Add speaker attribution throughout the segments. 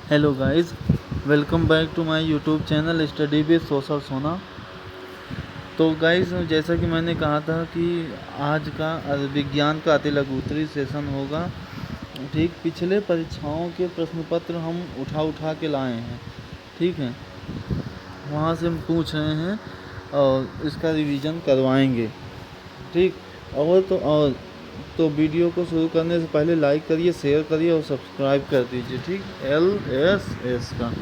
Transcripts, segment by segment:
Speaker 1: Hello guys, welcome back to my YouTube channel study with social Sona. तो guys, जैसा कि मैंने कहा था कि आज का विज्ञान का अति लघुत्तरी सेशन होगा। ठीक, पिछले परीक्षाओं के प्रश्न पत्र हम उठा के लाए हैं। ठीक है, वहाँ से हम पूछ रहे हैं और इसका रिवीजन करवाएंगे। ठीक, तो वीडियो को शुरू करने से पहले लाइक करिए, शेयर करिए और सब्सक्राइब कर दीजिए। ठीक, LSS का।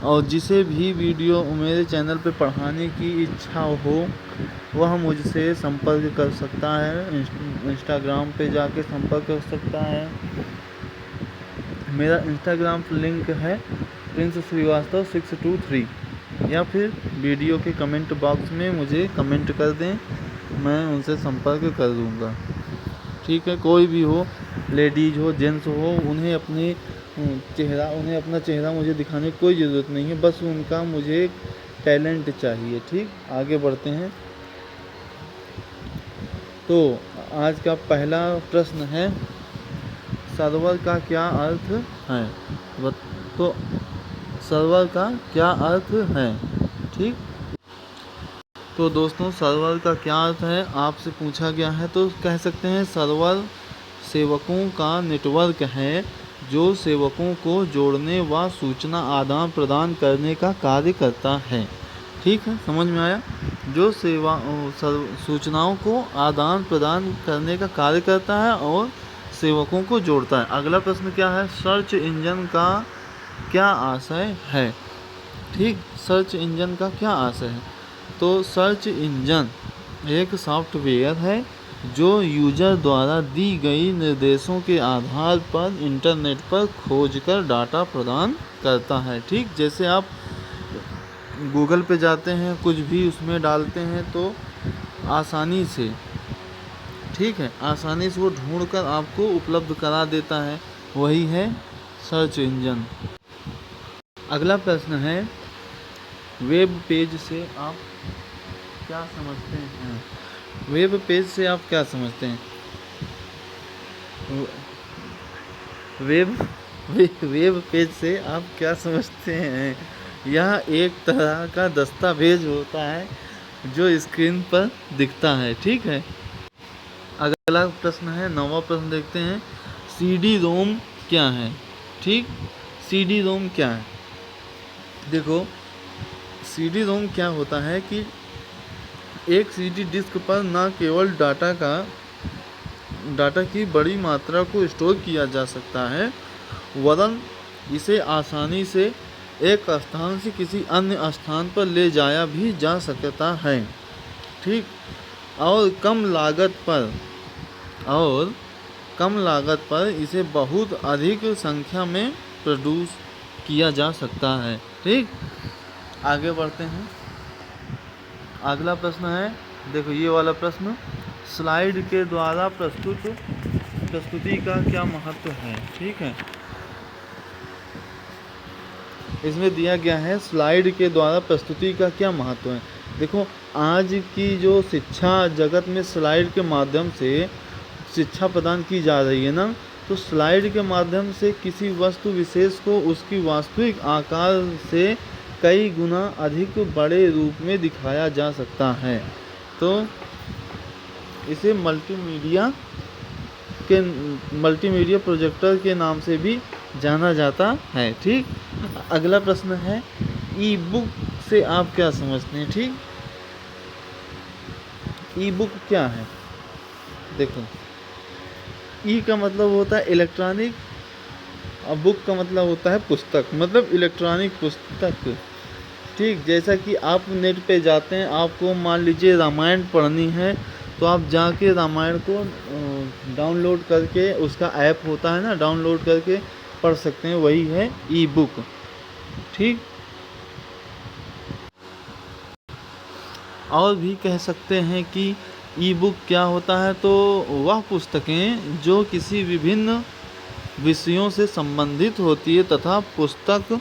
Speaker 1: और जिसे भी वीडियो मेरे चैनल पे पढ़ाने की इच्छा हो वह मुझसे संपर्क कर सकता है। इंस्टाग्राम पे जाके संपर्क कर सकता है। मेरा इंस्टाग्राम लिंक है प्रिंस श्रीवास्तव 623, या फिर वीडियो के कमेंट बॉक्स में मुझे कमेंट कर दें, मैं उनसे संपर्क कर दूंगा। ठीक है, कोई भी हो, लेडीज हो, जेंट्स हो, उन्हें अपना चेहरा मुझे दिखाने की कोई ज़रूरत नहीं है, बस उनका मुझे टैलेंट चाहिए। ठीक, आगे बढ़ते हैं। तो आज का पहला प्रश्न है, सर्वर का क्या अर्थ है? तो सर्वर का क्या अर्थ है? ठीक, तो दोस्तों, सर्वर का क्या अर्थ है आपसे पूछा गया है, तो कह सकते हैं सर्वर सेवकों का नेटवर्क है जो सेवकों को जोड़ने व सूचना आदान प्रदान करने का कार्य करता है। ठीक है, समझ में आया? जो सूचनाओं को आदान प्रदान करने का कार्य करता है और सेवकों को जोड़ता है। अगला प्रश्न क्या है, सर्च इंजन का क्या आशय है? ठीक, सर्च इंजन का क्या आशय है? तो सर्च इंजन एक सॉफ्टवेयर है जो यूजर द्वारा दी गई निर्देशों के आधार पर इंटरनेट पर खोजकर डाटा प्रदान करता है। ठीक, जैसे आप गूगल पे जाते हैं, कुछ भी उसमें डालते हैं तो आसानी से, ठीक है, आसानी से वो ढूंढकर आपको उपलब्ध करा देता है, वही है सर्च इंजन। अगला प्रश्न है, वेब पेज से आप क्या समझते हैं? वेब पेज से आप क्या समझते हैं? वेब पेज से आप क्या समझते हैं? यह एक तरह का दस्तावेज होता है जो स्क्रीन पर दिखता है। ठीक है, अगला प्रश्न है, 9वां प्रश्न देखते हैं, CD रोम क्या है? ठीक, CD रोम क्या है? देखो, CD रोम क्या होता है कि एक CD डिस्क पर न केवल डाटा की बड़ी मात्रा को स्टोर किया जा सकता है, वरन इसे आसानी से एक स्थान से किसी अन्य स्थान पर ले जाया भी जा सकता है। ठीक, और कम लागत पर इसे बहुत अधिक संख्या में प्रोड्यूस किया जा सकता है। ठीक, आगे बढ़ते हैं। अगला प्रश्न है, देखो ये वाला प्रश्न, स्लाइड के द्वारा प्रस्तुति का क्या महत्व है? ठीक है, इसमें दिया गया है स्लाइड के द्वारा प्रस्तुति का क्या महत्व है। देखो, आज की जो शिक्षा जगत में स्लाइड के माध्यम से शिक्षा प्रदान की जा रही है ना, तो स्लाइड के माध्यम से किसी वस्तु विशेष को उसकी वास्तविक आकार से कई गुना अधिक बड़े रूप में दिखाया जा सकता है। तो इसे मल्टीमीडिया प्रोजेक्टर के नाम से भी जाना जाता है। ठीक, अगला प्रश्न है, ई बुक से आप क्या समझते हैं? ठीक, ई बुक क्या है? देखो, ई का मतलब होता है इलेक्ट्रॉनिक, और बुक का मतलब होता है पुस्तक, मतलब इलेक्ट्रॉनिक पुस्तक। ठीक, जैसा कि आप नेट पे जाते हैं, आपको मान लीजिए रामायण पढ़नी है, तो आप जाके रामायण को डाउनलोड करके, उसका ऐप होता है ना, डाउनलोड करके पढ़ सकते हैं, वही है ई बुक। ठीक, और भी कह सकते हैं कि ई बुक क्या होता है, तो वह पुस्तकें जो किसी विभिन्न विषयों से संबंधित होती है तथा पुस्तक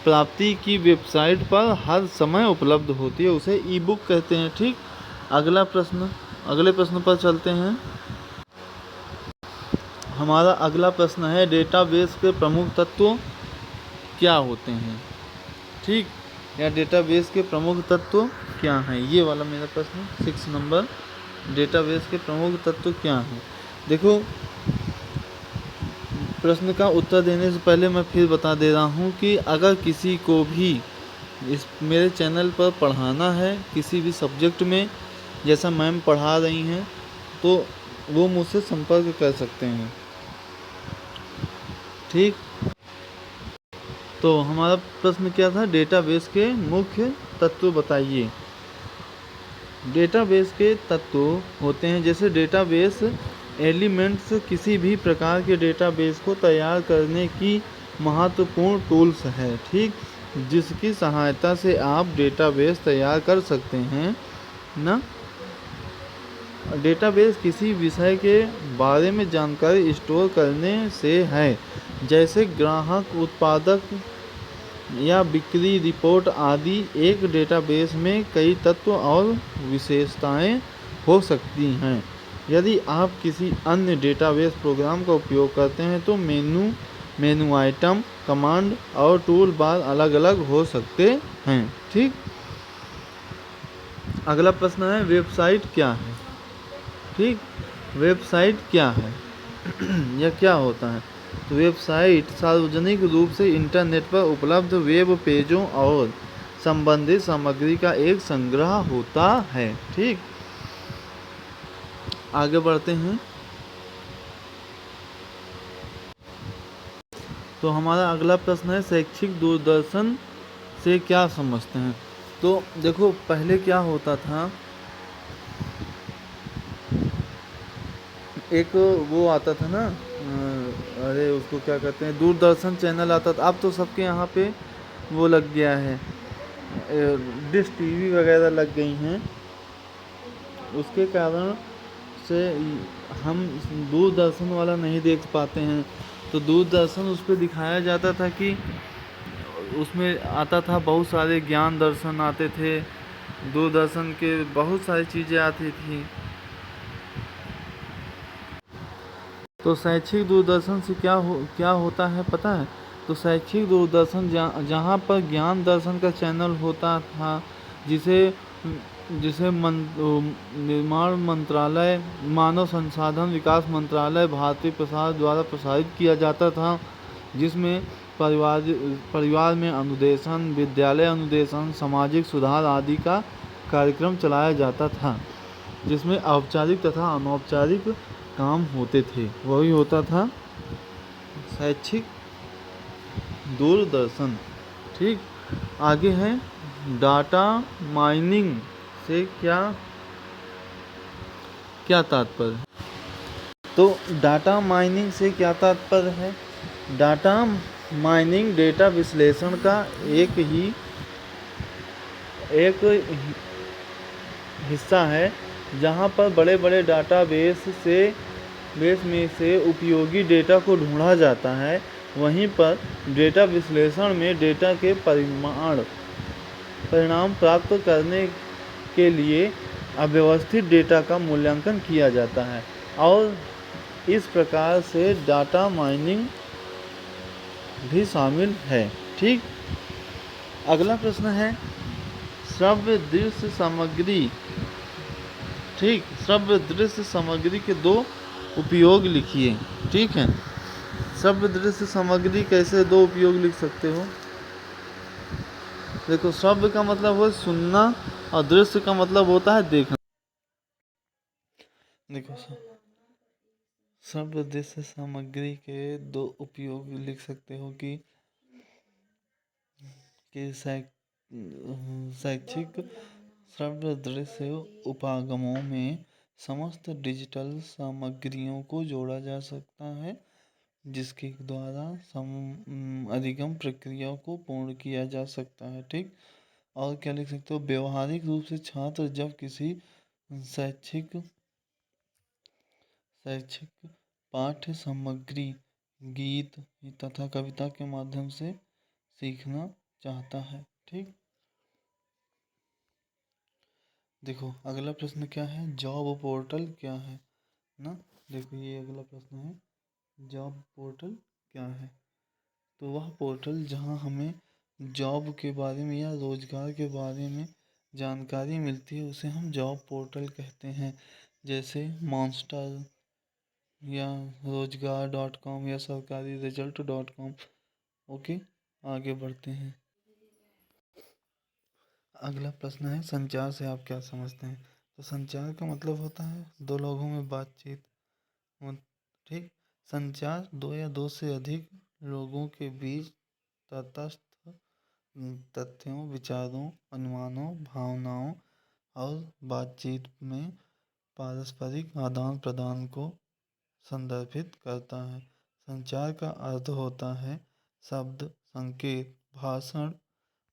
Speaker 1: प्राप्ति की वेबसाइट पर हर समय उपलब्ध होती है, उसे ई बुक कहते हैं। ठीक, अगले प्रश्न पर चलते हैं। हमारा अगला प्रश्न है, डेटाबेस के प्रमुख तत्व क्या होते हैं, ठीक, या डेटाबेस के प्रमुख तत्व क्या हैं। ये वाला मेरा प्रश्न 6 नंबर, डेटाबेस के प्रमुख तत्व क्या हैं। देखो, प्रश्न का उत्तर देने से पहले मैं फिर बता दे रहा हूँ कि अगर किसी को भी इस मेरे चैनल पर पढ़ाना है किसी भी सब्जेक्ट में, जैसा मैम पढ़ा रही हैं, तो वो मुझसे संपर्क कर सकते हैं, ठीक। तो हमारा प्रश्न क्या था, डेटाबेस के मुख्य तत्व बताइए। डेटाबेस के तत्व होते हैं, जैसे डेटाबेस एलिमेंट्स किसी भी प्रकार के डेटाबेस को तैयार करने की महत्वपूर्ण टूल्स है, ठीक, जिसकी सहायता से आप डेटाबेस तैयार कर सकते हैं ना। डेटाबेस किसी विषय के बारे में जानकारी स्टोर करने से है, जैसे ग्राहक, उत्पादक या बिक्री रिपोर्ट आदि। एक डेटाबेस में कई तत्व और विशेषताएं हो सकती हैं। यदि आप किसी अन्य डेटाबेस प्रोग्राम का उपयोग करते हैं तो मेनू आइटम, कमांड और टूल बार अलग अलग हो सकते हैं, ठीक। अगला प्रश्न है, वेबसाइट क्या है, ठीक। वेबसाइट क्या है या क्या होता है। तो वेबसाइट सार्वजनिक रूप से इंटरनेट पर उपलब्ध वेब पेजों और संबंधित सामग्री का एक संग्रह होता है, ठीक। आगे बढ़ते हैं। तो हमारा अगला प्रश्न है, शैक्षिक दूरदर्शन से क्या समझते हैं। तो देखो, पहले क्या होता था, एक वो आता था ना, अरे उसको क्या कहते हैं, दूरदर्शन चैनल आता था। अब तो सबके यहाँ पे वो लग गया है, डिश टीवी वगैरह लग गई हैं। उसके कारण से हम दूरदर्शन वाला नहीं देख पाते हैं। तो दूरदर्शन उस पर दिखाया जाता था कि उसमें आता था, बहुत सारे ज्ञान दर्शन आते थे, दूरदर्शन के बहुत सारी चीज़ें आती थी। तो शैक्षिक दूरदर्शन से क्या होता है पता है। तो शैक्षिक दूरदर्शन जहाँ पर ज्ञान दर्शन का चैनल होता था, जिसे जिसे निर्माण मंत्रालय, मानव संसाधन विकास मंत्रालय, भारतीय प्रसार द्वारा प्रसारित किया जाता था, जिसमें परिवार में अनुदेशन, विद्यालय अनुदेशन, सामाजिक सुधार आदि का कार्यक्रम चलाया जाता था, जिसमें औपचारिक तथा अनौपचारिक काम होते थे। वही होता था शैक्षिक दूरदर्शन, ठीक। आगे है, डाटा माइनिंग से क्या तात्पर्य। तो डाटा माइनिंग से क्या तात्पर्य है। डाटा माइनिंग डेटा विश्लेषण का एक हिस्सा है, जहां पर बड़े बड़े डाटाबेस में से उपयोगी डेटा को ढूंढा जाता है। वहीं पर डेटा विश्लेषण में डेटा के परिणाम प्राप्त करने के लिए अव्यवस्थित डेटा का मूल्यांकन किया जाता है, और इस प्रकार से डाटा माइनिंग भी शामिल है, ठीक। अगला प्रश्न है, श्रव्य दृश्य सामग्री, ठीक। श्रव्य दृश्य सामग्री के दो उपयोग लिखिए, ठीक है। श्रव्य दृश्य सामग्री कैसे दो उपयोग लिख सकते हो। देखो, श्रव्य का मतलब है सुनना और दृश्य का मतलब होता है देखना। देखो, श्रव्य दृश्य सामग्री के दो उपयोग लिख सकते हो कि शैक्षिक श्रव्य दृश्य उपागमों में समस्त डिजिटल सामग्रियों को जोड़ा जा सकता है, जिसके द्वारा अधिगम प्रक्रिया को पूर्ण किया जा सकता है, ठीक। और क्या लिख सकते हो, व्यवहारिक रूप से छात्र जब किसी शैक्षिक पाठ्य सामग्री, गीत तथा कविता के माध्यम से सीखना चाहता है, ठीक। देखो, अगला प्रश्न क्या है, जॉब पोर्टल क्या है ना। देखो, ये अगला प्रश्न है, जॉब पोर्टल क्या है। तो वह पोर्टल जहाँ हमें जॉब के बारे में या रोज़गार के बारे में जानकारी मिलती है उसे हम जॉब पोर्टल कहते हैं। जैसे मॉन्स्टर या रोजगार.com या सरकारी रिजल्ट.com। ओके, आगे बढ़ते हैं। अगला प्रश्न है, संचार से आप क्या समझते हैं? तो संचार का मतलब होता है दो लोगों में बातचीत। ठीक, संचार दो या दो से अधिक लोगों के बीच तटस्थ तथ्यों, विचारों, अनुमानों, भावनाओं और बातचीत में पारस्परिक आदान प्रदान को संदर्भित करता है। संचार का अर्थ होता है शब्द, संकेत, भाषण,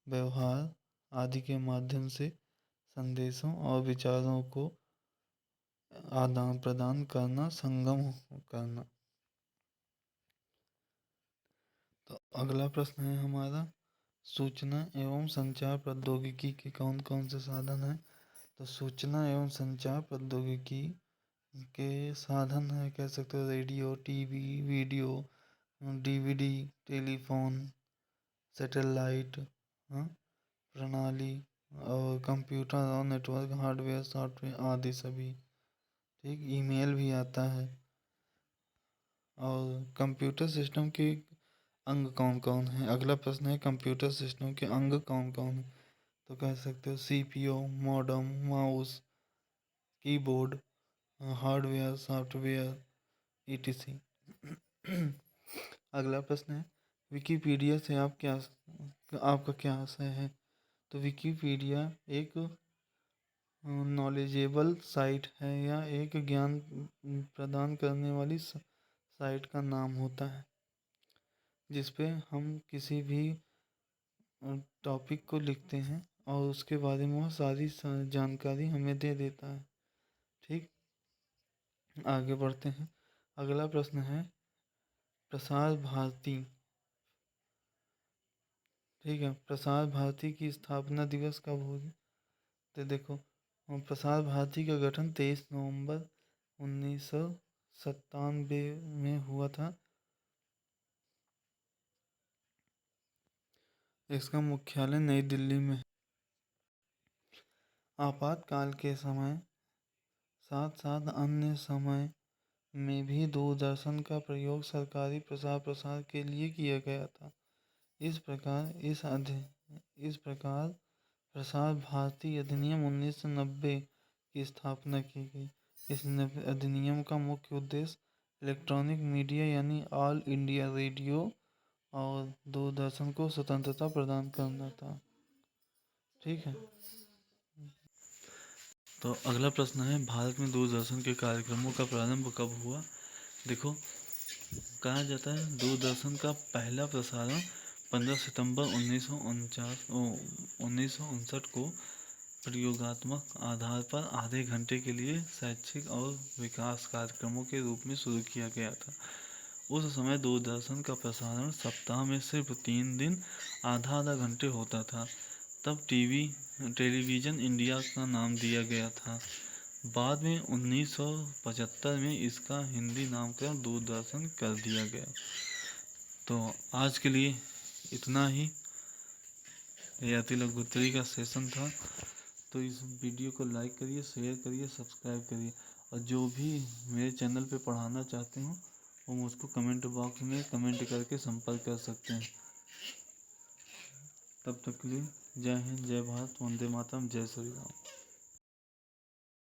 Speaker 1: व्यवहार आदि के माध्यम से संदेशों और विचारों को आदान प्रदान करना, संगम करना। तो अगला प्रश्न है हमारा, सूचना एवं संचार प्रौद्योगिकी के कौन कौन से साधन हैं? तो सूचना एवं संचार प्रौद्योगिकी के साधन है, कह सकते हो radio, TV, video, DVD, telephone, satellite प्रणाली और कंप्यूटर और नेटवर्क हार्डवेयर, सॉफ्टवेयर आदि सभी। ठीक, ईमेल भी आता है। और कंप्यूटर सिस्टम के अंग कौन कौन है? अगला प्रश्न है, कंप्यूटर सिस्टम के अंग कौन कौन है? तो कह सकते हो CPU, modem, mouse, keyboard, hardware, software etc। अगला प्रश्न है, विकिपीडिया से आपका क्या आशय है? तो विकिपीडिया एक नॉलेजेबल साइट है या एक ज्ञान प्रदान करने वाली साइट का नाम होता है, जिसपे हम किसी भी टॉपिक को लिखते हैं और उसके बारे में वो सारी जानकारी हमें दे देता है। ठीक, आगे बढ़ते हैं। अगला प्रश्न है, प्रसार भारती। ठीक है, प्रसार भारती की स्थापना दिवस कब होगी? तो देखो, प्रसार भारती का गठन 23 नवंबर 1997 में हुआ था। इसका मुख्यालय नई दिल्ली में। आपातकाल के समय साथ साथ अन्य समय में भी दूरदर्शन का प्रयोग सरकारी प्रसार के लिए किया गया था। इस प्रकार प्रसार भारती अधिनियम 1990 की स्थापना की गई। इस अधिनियम का मुख्य उद्देश्य इलेक्ट्रॉनिक मीडिया यानी ऑल इंडिया रेडियो और दूरदर्शन को स्वतंत्रता प्रदान करना था। ठीक है, तो अगला प्रश्न है, भारत में दूरदर्शन के कार्यक्रमों का प्रारंभ कब हुआ? देखो, कहा जाता है दूरदर्शन का पहला प्रसारण 15 सितंबर 1959 को प्रयोगात्मक आधार पर आधे घंटे के लिए शैक्षिक और विकास कार्यक्रमों के रूप में शुरू किया गया था। उस समय दूरदर्शन का प्रसारण सप्ताह में सिर्फ 3 दिन आधा घंटे होता था। तब टेलीविज़न इंडिया का नाम दिया गया था। बाद में 1975 में इसका हिंदी नामकरण दूरदर्शन कर दिया गया। तो आज के लिए इतना ही, याति लघुत्तरी का सेशन था। तो इस वीडियो को लाइक करिए, शेयर करिए, सब्सक्राइब करिए। और जो भी मेरे चैनल पे पढ़ाना चाहते हो वो मुझको कमेंट बॉक्स में कमेंट करके संपर्क कर सकते हैं। तब तक के लिए जय हिंद, जय भारत, वंदे मातरम, जय श्री राम।